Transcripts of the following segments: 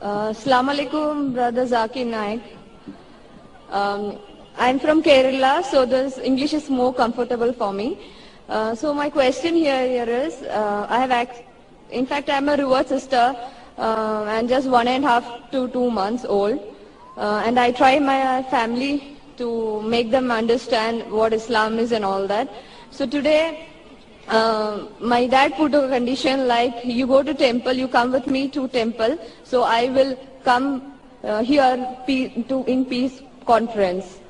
Assalamu alaikum, brother Zakir Naik. I'm from Kerala, so this English is more comfortable for me. So my question here is, in fact, I'm a revert sister and just 1.5 to 2 months old. And I try my family to make them understand what Islam is and all that. So today, my dad put a condition like, you go to temple, you come with me to temple, so I will come here in peace conference.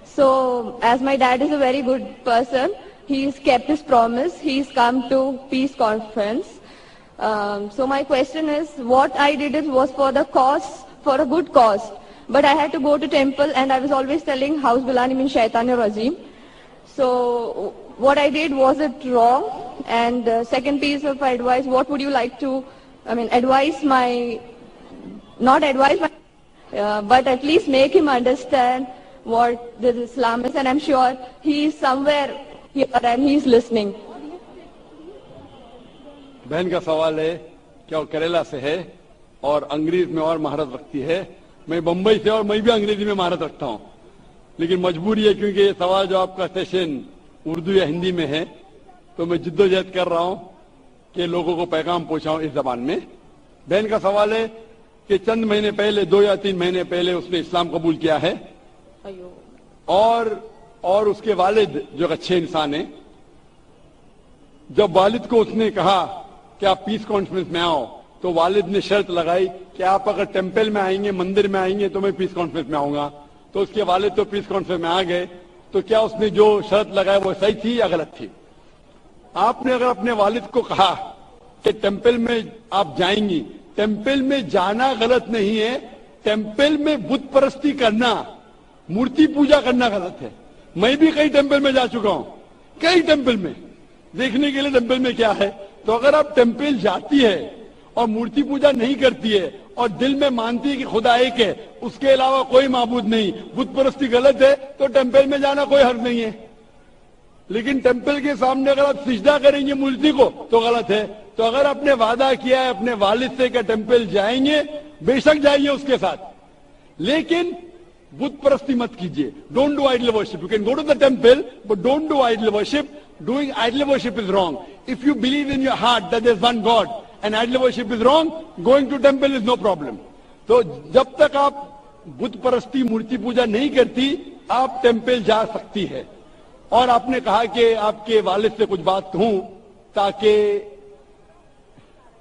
So as my dad is a very good person, he's kept his promise, he's come to peace conference. So my question is, what I did was for the cause, for a good cause. But I had to go to temple and I was always telling, House Bilani min Shaitanir Rajim. So what I did, was it wrong? And second piece of advice, what would you like to, advise my, not advise my, but at least make him understand what this Islam is, and I'm sure he is somewhere here and he is listening. बहन का सवाल है क्या वो केरला से है और अंग्रेज में और महारत रखती है। मैं बम्बई से और मैं भी अंग्रेजी में महारत रखता हूँ, लेकिन मजबूरी है क्योंकि ये सवाल जो आपका सेशन उर्दू या हिंदी में है, तो मैं जिद्दोजहद कर रहा हूँ कि लोगों को पैगाम पहुंचाऊं इस जबान में। बहन का सवाल है कि चंद महीने पहले, 2 या 3 महीने पहले उसने इस्लाम कबूल किया है और उसके वालिद जो अच्छे इंसान हैं, जब वालिद को उसने कहा कि आप पीस कॉन्फ्रेंस में आओ, तो वालिद ने शर्त लगाई कि आप अगर टेंपल में आएंगे, मंदिर में आएंगे, तो मैं पीस कॉन्फ्रेंस में आऊंगा। तो उसके वालिद तो पीस कॉन्फ्रेंस में आ गए। तो क्या उसने जो शर्त लगाई वो सही थी या गलत थी? आपने अगर अपने वालिद को कहा कि टेंपल में आप जाएंगी, टेंपल में जाना गलत नहीं है, टेंपल में बुत परस्ती करना, मूर्ति पूजा करना गलत है। मैं भी कई टेंपल में जा चुका हूं, कई टेंपल में, देखने के लिए टेंपल में क्या है। तो अगर आप टेंपल जाती है और मूर्ति पूजा नहीं करती है और दिल में मानती है कि खुदा एक है, उसके अलावा कोई माबूद नहीं, बुत परस्ती गलत है, तो टेंपल में जाना कोई हर्ज नहीं है। लेकिन टेंपल के सामने अगर आप सिजदा करेंगे मूर्ति को तो गलत है। तो अगर आपने वादा किया है अपने वालिद से कि टेंपल जाएंगे, बेशक जाइए उसके साथ, लेकिन बुत परस्ती मत कीजिए। Don't do idol worship. You can go to the temple but don't do idol worship. Doing idol worship is wrong. If you believe in your heart that there is one God and idol worship is wrong, going to temple is no problem. तो जब तक आप बुत परस्ती मूर्ति पूजा नहीं करती, आप temple जा सकती है। और आपने कहा कि आपके वालिद से कुछ बात कहूं ताकि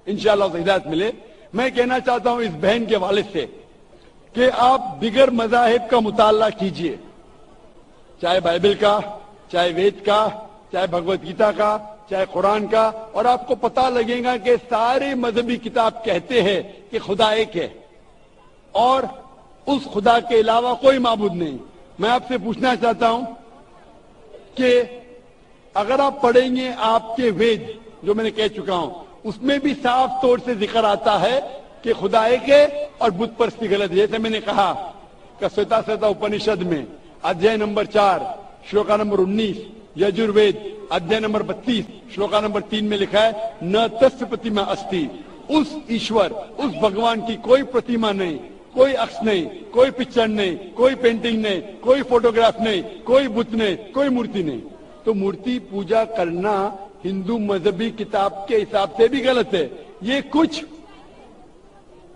इंशाअल्लाह हिदायत मिले। मैं कहना चाहता हूं इस बहन के वालिद से कि आप दिगर मज़ाहिब का मुताला कीजिए, चाहे बाइबल का, चाहे वेद का, चाहे भगवत गीता का, चाहे कुरान का, और आपको पता लगेगा कि सारे मजहबी किताब कहते हैं कि खुदा एक है और उस खुदा के अलावा कोई माबूद नहीं। मैं आपसे पूछना चाहता हूं कि अगर आप पढ़ेंगे आपके वेद, जो मैंने कह चुका हूं, उसमें भी साफ तौर से जिक्र आता है कि खुदा एक है और बुत परस्ती गलत है। जैसे मैंने कहा कि श्वेता उपनिषद में अध्याय नंबर 4 श्लोका नंबर 19, यजुर्वेद अध्याय नंबर 32 श्लोका नंबर 3 में लिखा है, न तस्य प्रतिमा अस्ति। उस ईश्वर, उस भगवान की कोई प्रतिमा नहीं, कोई अक्ष नहीं, कोई पिक्चर नहीं, कोई पेंटिंग नहीं, कोई फोटोग्राफ नहीं, कोई बुत नहीं, कोई मूर्ति नहीं। तो मूर्ति पूजा करना हिंदू मजहबी किताब के हिसाब से भी गलत है। ये कुछ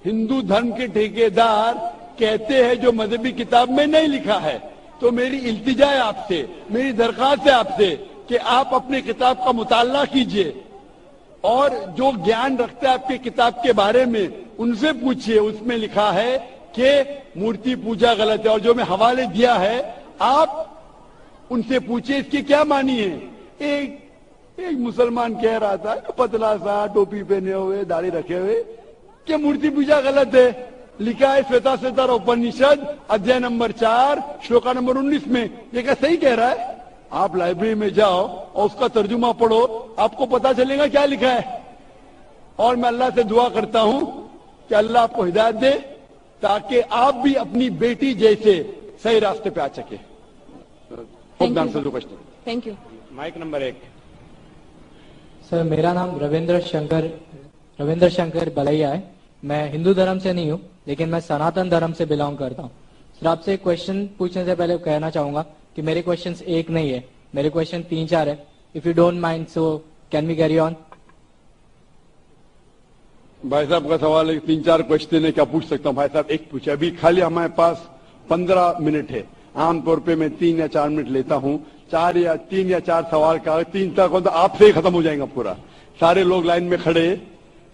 हिंदू धर्म के ठेकेदार कहते हैं जो मजहबी किताब में नहीं लिखा है। तो मेरी इल्तिजा है आपसे, मेरी दरख्वास्त है आपसे कि आप अपनी किताब का मुताला कीजिए और जो ज्ञान रखते हैं आपके किताब के बारे में उनसे पूछिए। उसमें लिखा है कि मूर्ति पूजा गलत है, और जो मैं हवाले दिया है आप उनसे पूछिए इसकी क्या मानी है। एक मुसलमान कह रहा था, पतला सा, टोपी पहने हुए, दाढ़ी रखे हुए, कि मूर्ति पूजा गलत है। लिखा है श्वेता उपनिषद अध्याय नंबर 4 श्लोका नंबर 19 में। ये क्या सही कह रहा है? आप लाइब्रेरी में जाओ और उसका तर्जुमा पढ़ो, आपको पता चलेगा क्या लिखा है। और मैं अल्लाह से दुआ करता हूं कि अल्लाह आपको हिदायत दे ताकि आप भी अपनी बेटी जैसे सही रास्ते पे आ सके। Thank you. Mic number 1। Sir, मेरा नाम रविंद्र शंकर बलैया है। मैं हिंदू धर्म से नहीं हूँ, لیکن میں سناتن دھرم سے بلانگ کرتا ہوں. سر آپ سے ایک کوشچن پوچھنے سے پہلے کہنا چاہوں گا کہ میرے کوشچنس ایک نہیں ہے, میرے کوشچن 3-4 ہے. If you don't mind so can we carry on. بھائی صاحب کا سوال ہے 3-4 کوشچن ہے, کیا پوچھ سکتا ہوں؟ بھائی صاحب ایک پوچھے. ابھی خالی ہمارے پاس 15 منٹ ہے. عام طور پہ میں 3 یا 4 منٹ لیتا ہوں. 3 یا 4 سوال کا 3 تک ہو تو آپ سے ہی ختم ہو جائے گا پورا. سارے لوگ لائن میں کھڑے,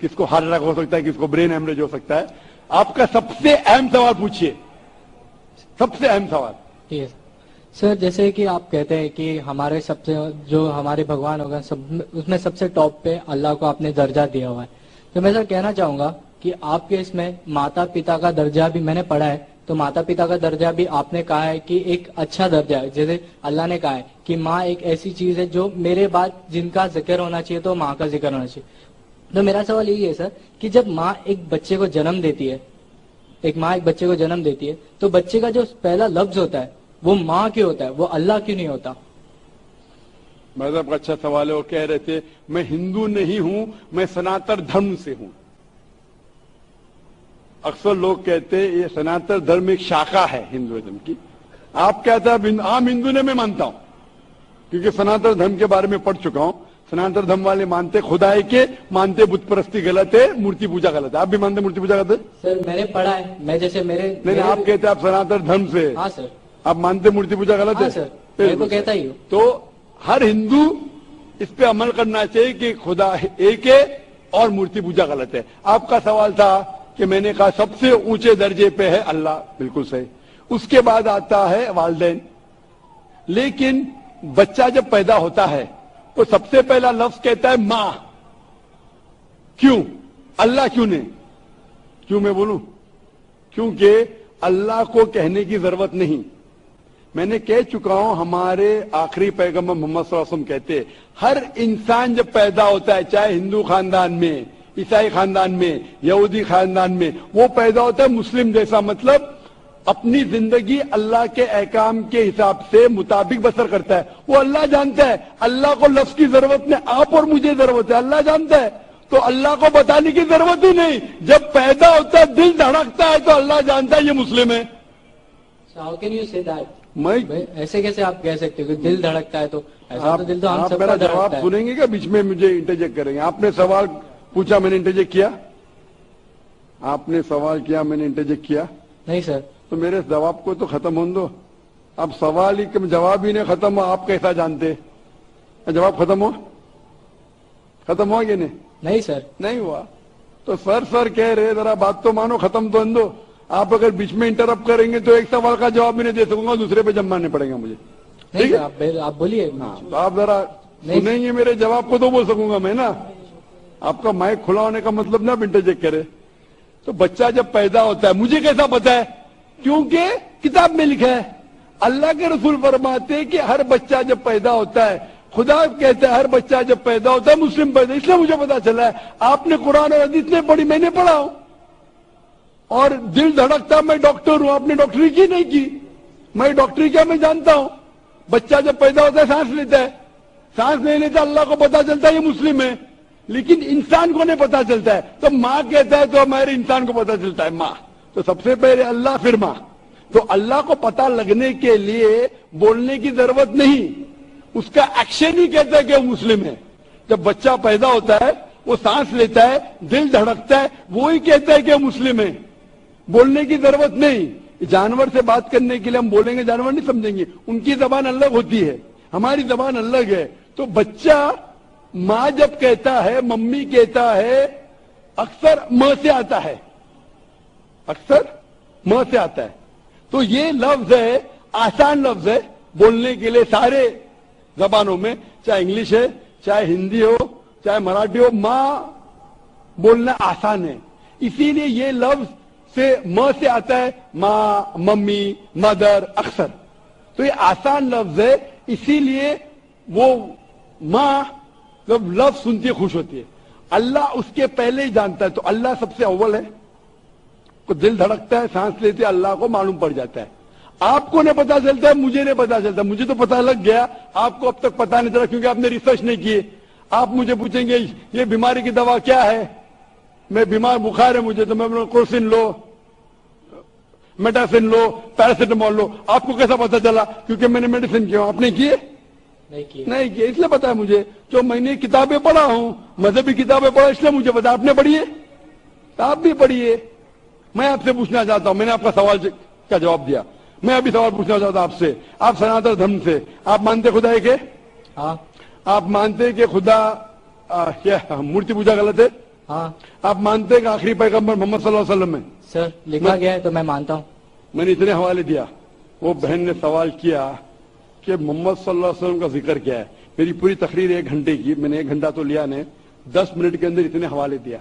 کس کو ہارٹ اٹیک ہو سکتا ہے, کس کو برین ہیمریج ہو سکتا ہے. آپ کا سب سے اہم سوال پوچھیے, سب سے اہم سوال. ٹھیک ہے سر, جیسے کہ آپ کہتے ہیں کہ ہمارے سب سے جو ہمارے بھگوان ہوگا اس میں سب سے ٹاپ پہ اللہ کو آپ نے درجہ دیا ہوا ہے. تو میں سر کہنا چاہوں گا کہ آپ کے اس میں ماتا پتا کا درجہ بھی میں نے پڑھا ہے, تو ماتا پتا کا درجہ بھی آپ نے کہا ہے کہ ایک اچھا درجہ ہے. جیسے اللہ نے کہا ہے کہ ماں ایک ایسی چیز ہے جو میرے بعد جن کا ذکر ہونا چاہیے تو ماں کا ذکر ہونا چاہیے. تو میرا سوال یہی ہے سر کہ جب ماں ایک بچے کو جنم دیتی ہے, تو بچے کا جو پہلا لفظ ہوتا ہے وہ ماں کیوں ہوتا ہے, وہ اللہ کیوں نہیں ہوتا؟ مذہب کا اچھا سوال ہے. وہ کہہ رہے تھے میں ہندو نہیں ہوں, میں سناتن دھرم سے ہوں. اکثر لوگ کہتے ہیں یہ سناتن دھرم ایک شاخا ہے ہندوازم کی. آپ کہتے ہیں عام ہندو نے میں مانتا ہوں, کیونکہ سناتن دھرم کے بارے میں پڑھ چکا ہوں. سناتن دھرم والے مانتے خدا ہے کے, مانتے بت پرستی غلط ہے, مورتی پوجا غلط ہے. آپ بھی مانتے مورتی پوجا غلط ہے؟ سر میں نے پڑھا ہے, میں جیسے نہیں, آپ کہتے آپ سناتن دھرم سے. ہاں سر. آپ مانتے مورتی پوجا غلط ہے؟ سر میں تو کہتا ہی ہوں. تو ہر ہندو اس پہ عمل کرنا چاہیے کہ خدا ایک ہے اور مورتی پوجا غلط ہے. آپ کا سوال تھا کہ میں نے کہا سب سے اونچے درجے پہ ہے اللہ, بالکل صحیح. اس کے بعد آتا ہے والدین. لیکن بچہ جب پیدا ہوتا ہے وہ سب سے پہلا لفظ کہتا ہے ماں. کیوں؟ اللہ کیوں نہیں؟ کیوں میں بولوں؟ کیونکہ اللہ کو کہنے کی ضرورت نہیں. میں نے کہہ چکا ہوں, ہمارے آخری پیغمبر محمد صلی اللہ علیہ وسلم کہتے ہر انسان جب پیدا ہوتا ہے, چاہے ہندو خاندان میں, عیسائی خاندان میں, یہودی خاندان میں, وہ پیدا ہوتا ہے مسلم جیسا. مطلب اپنی زندگی اللہ کے احکام کے حساب سے مطابق بسر کرتا ہے. وہ اللہ جانتا ہے, اللہ کو لفظ کی ضرورت نہیں, آپ اور مجھے ضرورت ہے. اللہ جانتا ہے تو اللہ کو بتانے کی ضرورت ہی نہیں. جب پیدا ہوتا ہے دل دھڑکتا ہے تو اللہ جانتا ہے یہ مسلم ہے. How can you say that? میں ایسے کیسے آپ کہہ سکتے ہو کہ دل دھڑکتا ہے؟ تو ایسا تو دل تو ہم آپ سب میرا کا جواب دھڑکتا ہے. سنیں گے کہ بیچ میں مجھے انٹرجیکٹ کریں گے؟ آپ نے سوال پوچھا, میں نے انٹرجیکٹ کیا. آپ نے سوال کیا, میں نے انٹرجیکٹ کیا. نہیں سر. تو میرے جواب کو تو ختم ہونے دو. اب سوال ہی جواب ہی نہیں ختم ہوا, آپ کیسا جانتے؟ جواب ختم ہوا کہ نہیں سر. نہیں ہوا. تو سر کہہ رہے ذرا بات تو مانو, ختم تو اندو. آپ اگر بیچ میں انٹرپٹ کریں گے تو ایک سوال کا جواب بھی نہیں دے سکوں گا, دوسرے پہ جب ماننے پڑے گا مجھے. ٹھیک ہے, آپ بولیے. تو آپ ذرا سنیں گے میرے جواب کو تو بول سکوں گا میں نا. آپ کا مائک کھلا ہونے کا مطلب نا انٹرجیکٹ کرے. تو بچہ جب پیدا ہوتا ہے, مجھے کیسا پتا ہے؟ کیونکہ کتاب میں لکھا ہے. اللہ کے رسول فرماتے ہیں کہ ہر بچہ جب پیدا ہوتا ہے, خدا کہتا ہے ہر بچہ جب پیدا ہوتا ہے مسلم پیدا, اس لیے مجھے پتا چلا ہے. آپ نے قرآن اور حدیث نہیں پڑھی, میں نے پڑھا ہوں. اور دل دھڑکتا, میں ڈاکٹر ہوں, آپ نے ڈاکٹری کی نہیں کی. میں ڈاکٹری کیا میں جانتا ہوں. بچہ جب پیدا ہوتا ہے سانس لیتا ہے, سانس نہیں لیتا, اللہ کو پتا چلتا ہے یہ مسلم ہے, لیکن انسان کو نہیں پتا چلتا ہے. تو ماں کہتا ہے تو ہمارے انسان کو پتا چلتا ہے ماں. تو سب سے پہلے اللہ پھر ماں. تو اللہ کو پتا لگنے کے لیے بولنے کی ضرورت نہیں, اس کا ایکشن ہی کہتا ہے کہ وہ مسلم ہے. جب بچہ پیدا ہوتا ہے وہ سانس لیتا ہے, دل دھڑکتا ہے, وہی کہتا ہے کہ وہ مسلم ہے. بولنے کی ضرورت نہیں. جانور سے بات کرنے کے لیے ہم بولیں گے, جانور نہیں سمجھیں گے, ان کی زبان الگ ہوتی ہے, ہماری زبان الگ ہے. تو بچہ ماں جب کہتا ہے, ممی کہتا ہے, اکثر ماں سے آتا ہے, اکثر ماں سے آتا ہے. تو یہ لفظ ہے, آسان لفظ ہے بولنے کے لیے سارے زبانوں میں, چاہے انگلش ہے, چاہے ہندی ہو, چاہے مراٹھی ہو, ماں بولنا آسان ہے. اسی لیے یہ لفظ سے ماں سے آتا ہے, ماں, ممی, مدر, اکثر. تو یہ آسان لفظ ہے, اسی لیے وہ ماں جب لفظ سنتی ہے خوش ہوتی ہے. اللہ اس کے پہلے ہی جانتا ہے, تو اللہ سب سے اول ہے. کو دل دھڑکتا ہے, سانس لیتے, اللہ کو معلوم پڑ جاتا ہے. آپ کو نہیں پتا چلتا ہے, مجھے نہیں پتا چلتا. مجھے تو پتا لگ گیا, آپ کو اب تک پتا نہیں چلا کیونکہ آپ نے ریسرچ نہیں کی. آپ مجھے پوچھیں گے یہ بیماری کی دوا کیا ہے, میں بیمار, بخار ہے مجھے, تو میں بولوں کرسن لو, मेटासिन लो, पैरासिटामोल लो। आपको कैसा पता चला? क्योंकि मैंने मेडिसिन किया। आपने किए? नहीं किया। नहीं किए, इसलिए पता है मुझे। जो मैंने किताबें पढ़ा हूं, मजहबी किताबें पढ़ा, इसलिए मुझे पता। आपने पढ़ी है? आप भी पढ़िए। मैं आपसे पूछना चाहता हूं, मैंने आपका सवाल का जवाब दिया, मैं अभी सवाल पूछना चाहता हूं आपसे। आप सनातन धर्म से, आप मानते खुदा एक है? हाँ। आप मानते हैं कि खुदा क्या मूर्ति पूजा गलत है? हाँ आप मानते हैं कि आखिरी पैगंबर मोहम्मद सल्लल्लाहु अलैहि वसल्लम है? सर, लिखा गया है तो मैं मानता हूँ। मैंने इतने हवाले दिया। वो बहन ने सवाल किया कि मोहम्मद सल्लल्लाहु अलैहि वसल्लम का जिक्र क्या है। मेरी पूरी तकरीर 1 घंटे की, मैंने 1 घंटा तो लिया ने, 10 मिनट के अंदर इतने हवाले दिया।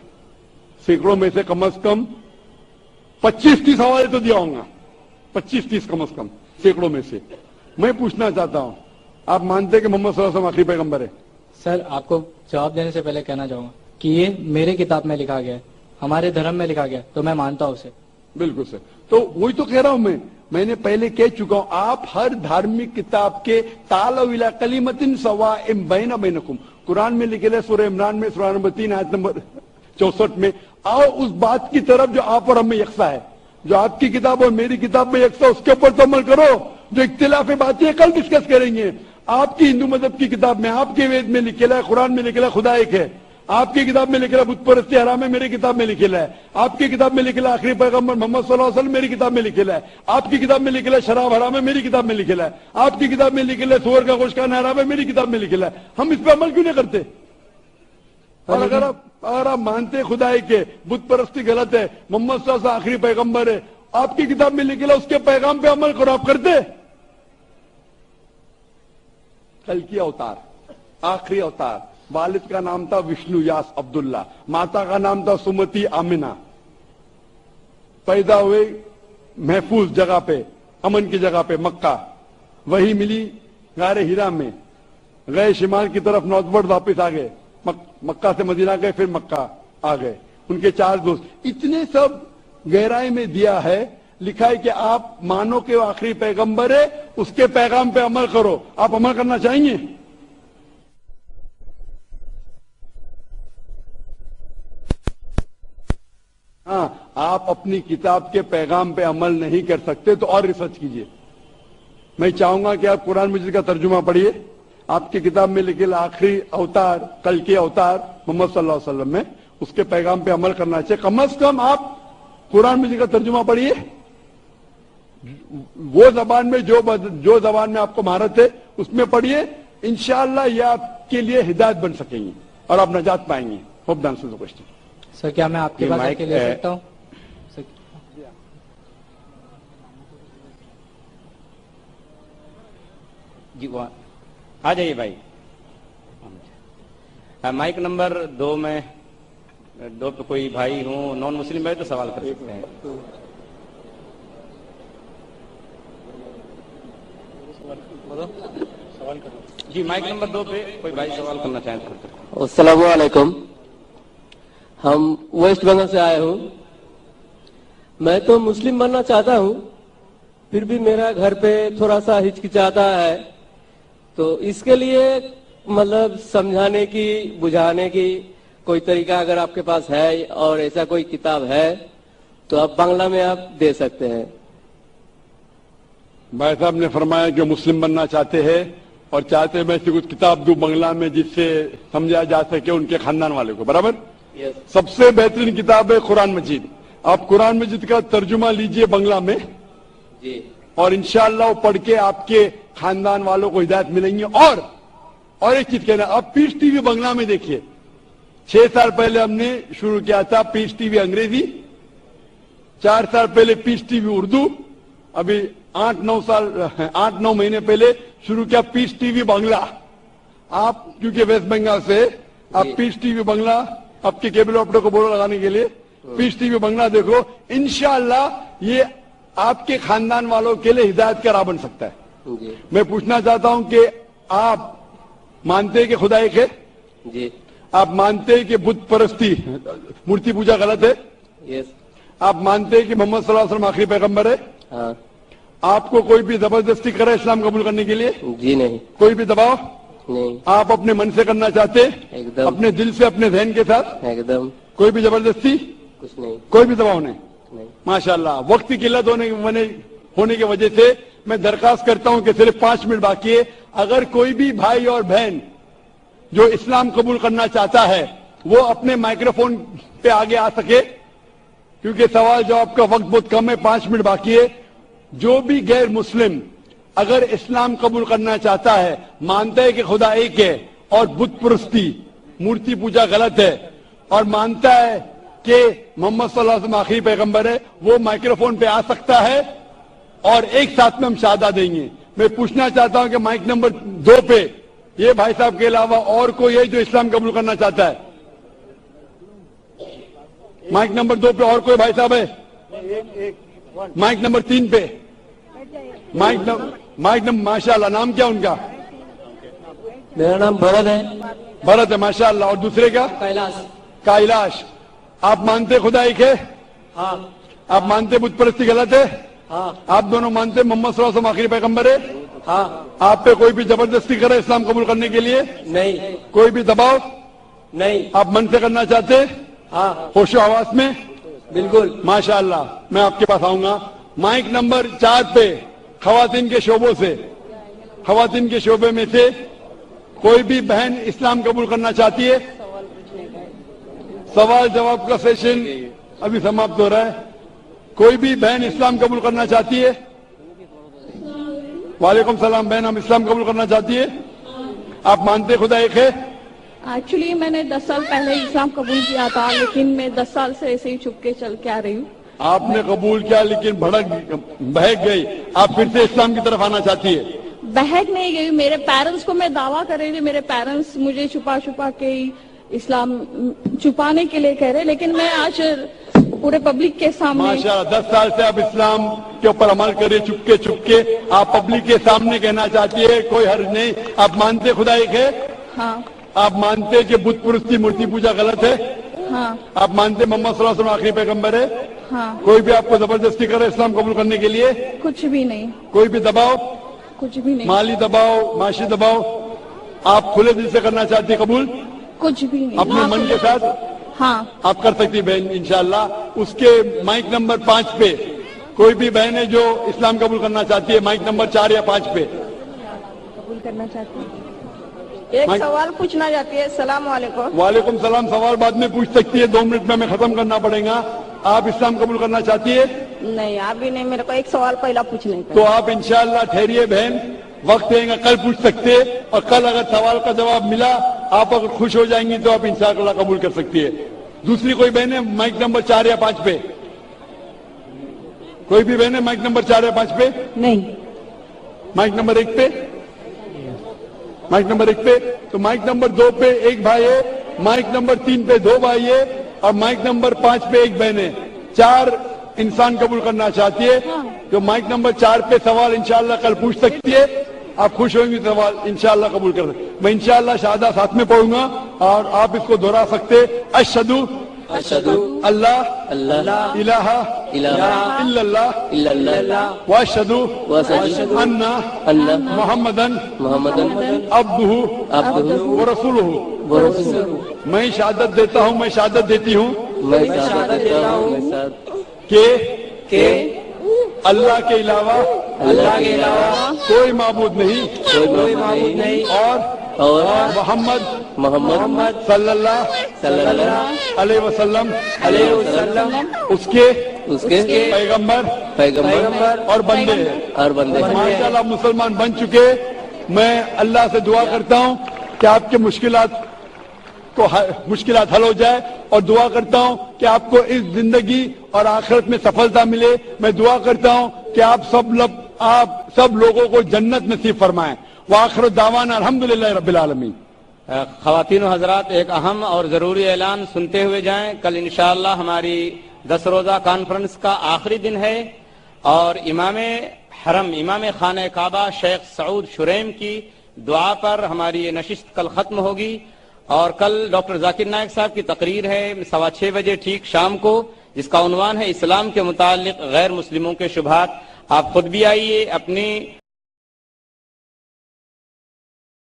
सैकड़ों में से कम 25-30 हवाले तो दिया होगा, 25-30 कम से कम, सैकड़ों में से। मैं पूछना चाहता हूं, आप मानते हैं कि मोहम्मद सल्लल्लाहु अलैहि वसल्लम आखिरी पैगंबर है? सर, आपको जवाब देने से पहले कहना चाहूंगा कि ये मेरे किताब में लिखा गया है, हमारे धर्म में लिखा गया है, तो मैं मानता हूँ उसे। बिल्कुल सर। तो वही तो कह रहा हूं मैंने पहले कह चुका हूं, आप हर धार्मिक किताब के तालव इला कलिमतिन सवाइम बैना बैनकुम, कुरान में लिखे है सूरह इमरान में सूरह नंबर 3 आयत नंबर 64 में, आओ उस बात की तरफ जो आप और हमें यकसा है। जो आपकी किताब और मेरी किताब में यकसा, उसके ऊपर तो अमल करो। जो इख्तिलाफी बातें कल डिस्कस करेंगे। आपकी हिंदू मजहब की किताब में, आपके वेद में लिखेला है, कुरान में लिखेला है खुदा एक है। आपकी किताब में लिखेला बुत परस्ती हराम है, मेरी किताब में लिखेला है। आपकी किताब में लिखेला आखिरी पैगंबर मोहम्मद सल्लल्लाहु अलैहि वसल्लम, मेरी किताब में लिखेला है। आपकी किताब में लिखेला शराब हराम है, मेरी किताब में लिखेला है। आपकी किताब में लिखेला सूअर का गोश्त खाना हराम है, मेरी किताब में लिखेला है। हम इस पर अमल क्यों नहीं करते? और अगर आप मानते खुदा एक है, बुत परस्ती गलत है, मोहम्मद सल्लल्लाहु अलैहि वसल्लम आखिरी पैगंबर है, आपकी किताब में लिखेला उसके पैगाम पे अमल करो, आप करते? कल की अवतार, आखिरी अवतार, वालिद का नाम था विष्णु यास अब्दुल्ला, माता का नाम था सुमति आमिना। पैदा हुए महफूज जगह पे, अमन की जगह पे, मक्का। वही मिली गारे हीरा में, गए शिमाल की तरफ नॉर्थवर्ड, वापस आ गए, मक्का से मदीना गए, फिर मक्का आ गए। उनके 4 दोस्त, इतने सब गहराई में दिया है। लिखा है कि आप मानो कि वो आखिरी पैगंबर है, उसके पैगाम पे अमल करो। आप अमल करना चाहेंगे? हाँ, आप अपनी किताब के पैगाम पे अमल नहीं कर सकते तो और रिसर्च कीजिए। मैं चाहूंगा कि आप कुरान मजीद का तर्जुमा पढ़िए। आपकी किताब में लिखे आखिरी अवतार, कल के अवतार मोहम्मद सल्लल्लाहु अलैहि वसल्लम में, उसके पैगाम पे अमल करना चाहिए। कम से कम आप कुरान मजीद का तर्जुमा पढ़िए, वो जबान में जो जबान में आपको महारत है उसमें पढ़िए। इंशाअल्लाह ये आपके लिए हिदायत बन सकेंगी और आप नजात पाएंगे। Hope the answer the question. Sir, क्या मैं आपकी बात के ले सकता हूँ? जी आ जाइए भाई। माइक नंबर 2 में, 2 पे कोई भाई हो, नॉन मुस्लिम भाई तो सवाल कर सकते हैं। जी माइक नंबर 2 पे कोई भाई सवाल करना चाहें तो कर सकते हैं। अस्सलाम वालेकुम। हम वेस्ट बंगाल से आए हूँ। मैं तो मुस्लिम बनना चाहता हूँ, फिर भी मेरा घर पे थोड़ा सा हिचकिचाता है। तो इसके लिए मतलब समझाने की, बुझाने की कोई तरीका अगर आपके पास है और ऐसा कोई किताब है तो आप बांग्ला में आप दे सकते हैं। भाई साहब ने फरमाया कि मुस्लिम बनना चाहते हैं और चाहते हैं मैं ऐसी कुछ किताब दूं बांग्ला में जिससे समझा जा सके उनके खानदान वाले को। बराबर? सबसे बेहतरीन किताब है कुरान मजीद। आप कुरान मजीद का तर्जुमा लीजिए बांग्ला में जी, और इंशाअल्लाह वो पढ़ के आपके खानदान वालों को हिदायत मिलेंगी। और एक चीज कहना, आप पीस टीवी बांग्ला में देखिए। 6 साल पहले हमने शुरू किया था पीस टीवी अंग्रेजी, 4 साल पहले पीस टीवी उर्दू, अभी 8-9 महीने पहले शुरू किया पीस टीवी बांग्ला। आप क्योंकि वेस्ट बंगाल से, आप पीस टीवी बांग्ला, आपके केबल ऑपरेटर को बोलो लगाने के लिए, पीस टीवी बांग्ला देखो। इंशाअल्लाह ये आपके खानदान वालों के लिए हिदायत का राह बन सकता है। मैं पूछना चाहता हूं कि आप मानते हैं कि खुदा एक है? जी। आप मानते हैं कि बुत परस्ती, मूर्ति पूजा गलत है? यस। आप मानते हैं कि मोहम्मद सल्लल्लाहु अलैहि वसल्लम आखिरी पैगंबर है? हाँ। आपको कोई भी जबरदस्ती करे इस्लाम कबूल करने के लिए? जी नहीं। कोई भी दबाव नहीं। आप अपने मन से करना चाहते? एकदम। अपने दिल से, अपने ध्यान के साथ? एकदम। कोई भी जबरदस्ती? कुछ नहीं। कोई भी दबाव नहीं? माशाल्लाह। वक्त की किल्लत होने की वजह से मैं दरखास्त करता हूं कि सिर्फ 5 मिनट बाकी है। अगर कोई भी भाई और बहन जो इस्लाम कबूल करना चाहता है वो अपने माइक्रोफोन पे आगे आ सके, क्योंकि सवाल जवाब का वक्त बहुत कम है, 5 मिनट बाकी है। जो भी गैर मुस्लिम अगर इस्लाम कबूल करना चाहता है, मानता है कि खुदा एक है और बुत परस्ती मूर्ति पूजा गलत है, और मानता है कि मोहम्मद सल्लल्लाहु अलैहि वसल्लम आखिरी पैगंबर है, वो माइक्रोफोन पे आ सकता है और एक साथ में हम शहादा देंगे। मैं पूछना चाहता हूं कि माइक नंबर 2 पे ये भाई साहब के अलावा और कोई है जो इस्लाम कबूल करना चाहता है? माइक नंबर 2 पे और कोई भाई साहब है? माइक नंबर 3 पे माइक नंबर माशाल्लाह। नाम क्या उनका? मेरा नाम भरत है। भरत है, माशाल्लाह। और दूसरे का? कैलाश। आप मानते खुदा एक है? हाँ। आप मानते बुत परस्ती गलत है? हाँ। आप दोनों मानते मोहम्मद सल्लल्लाहु अलैहि वसल्लम आखिरी पैगंबर है? हाँ। आप पे कोई भी जबरदस्ती करे इस्लाम कबूल करने के लिए? नहीं। कोई भी दबाव नहीं। आप मन से करना चाहते? हाँ। होशो हवास में? बिल्कुल। माशाल्लाह। मैं आपके पास आऊंगा। माइक नंबर 4 पे खवातीन के शोबों से, खवातीन के शोबे में से कोई भी बहन इस्लाम कबूल करना चाहती है? सवाल जवाब का सेशन अभी समाप्त हो रहा है। कोई भी बहन इस्लाम कबूल करना चाहती है? वालेकुम सलाम। बहन, हम इस्लाम कबूल करना चाहती है? आप मानते खुदा एक है? एक्चुअली मैंने 10 साल पहले इस्लाम कबूल किया था, लेकिन मैं 10 साल से ऐसे ही छुप के चल के आ रही हूँ। आपने कबूल किया लेकिन बहक गई, आप फिर से इस्लाम की तरफ आना चाहती है? बहक नहीं गई। मेरे पेरेंट्स को मैं दावा कर रही थी, मेरे पेरेंट्स मुझे छुपा छुपा के ही इस्लाम छुपाने के लिए कह रहे, लेकिन मैं आज पूरे पब्लिक के सामने। माशाल्लाह। 10 साल से आप इस्लाम के ऊपर अमल कर रहे, चुपके चुपके आप पब्लिक के सामने कहना चाहती है, कोई हर्ज नहीं। आप मानते खुदा एक है? हाँ। आप मानते कि बुत परस्ती मूर्ति पूजा गलत है? हाँ। आप मानते मोहम्मद सल्लल्लाहु अलैहि वसल्लम आखिरी पैगंबर है? हाँ। कोई भी आपको जबरदस्ती करे इस्लाम कबूल करने के लिए? कुछ भी नहीं। कोई भी दबाव? कुछ भी नहीं। माली दबाव, माशी दबाव? आप खुले दिल से करना चाहती कबूल? कुछ भी नहीं। अपने मन के साथ? हाँ। आप कर सकती बहन इंशाल्लाह। उसके माइक नंबर 5 पे कोई भी बहन है जो इस्लाम कबूल करना चाहती है? माइक नंबर 4 या 5 पे कबूल करना चाहती हूँ। एक सवाल पूछना चाहती है। सलाम वालेकुम। वालेकुम सलाम। सवाल बाद में पूछ सकती है, 2 मिनट में हमें खत्म करना पड़ेगा। आप इस्लाम कबूल करना चाहती है? नहीं, अभी नहीं। मेरे को एक सवाल पहला पूछने का। तो आप इंशाल्लाह ठहरिए बहन, वक्त देगा, कल पूछ सकते हैं। और कल अगर सवाल का जवाब मिला, आप अगर खुश हो जाएंगी तो आप इंशाल्लाह कबूल कर सकती है। दूसरी कोई बहन है माइक नंबर 4 या 5 पे? कोई भी बहन है माइक नंबर 4 या 5 पे? नहीं। माइक नंबर 1 पे? माइक नंबर 1 पे? तो माइक नंबर 2 पे एक भाई है, माइक नंबर 3 पे 2 भाई है, और माइक नंबर 5 पे एक बहन है। 4 इंसान कबूल करना चाहती है। तो माइक नंबर 4 पे सवाल इंशाल्लाह कल पूछ सकती है। आप खुश होंगे सवाल इंशाल्लाह कबूल कर सकते। मैं इंशाल्लाह शहादा साथ में पढ़ूंगा और आप इसको दोहरा सकते। अशहदु अल्लाह इलाहा इल्लल्लाह व अशहदु अन्ना मुहम्मदन अब्दुहु व रसूलुहु। मैं शहादत देता हूँ, मैं शहादत देती हूँ कि अल्लाह के अलावा कोई माबूद नहीं और मोहम्मद सल्लल्लाहु अलैहि वसल्लम उसके पैगंबर और बंदे हैं। माशाल्लाह मुसलमान बन चुके। मैं अल्लाह से दुआ करता हूँ कि आपके मुश्किलात हल हो जाए, और दुआ करता हूँ कि आपको इस जिंदगी और आखिरत में सफलता मिले। मैं दुआ करता हूँ कि आप सब लोगों को जन्नत नसीब फरमाएं। वाखिर दावाना अल्हम्दुलिल्लाह रब्बिल आलमीन। ख़वातीन व हज़रात, एक अहम और ज़रूरी ऐलान सुनते हुए जाएं। कल इंशाअल्लाह हमारी 10 रोज़ा कॉन्फ्रेंस का आखिरी दिन है और इमाम हरम, इमाम खाने काबा शेख सऊद शुरैम की दुआ पर हमारी ये नशिस्त कल खत्म होगी। और कल डॉक्टर जाकिर नायक साहब की तकरीर है 6:15 बजे ठीक शाम को, जिसका उन्वान है इस्लाम के मुतालिक गैर मुस्लिमों के शुबहात। आप खुद भी आइए, अपनी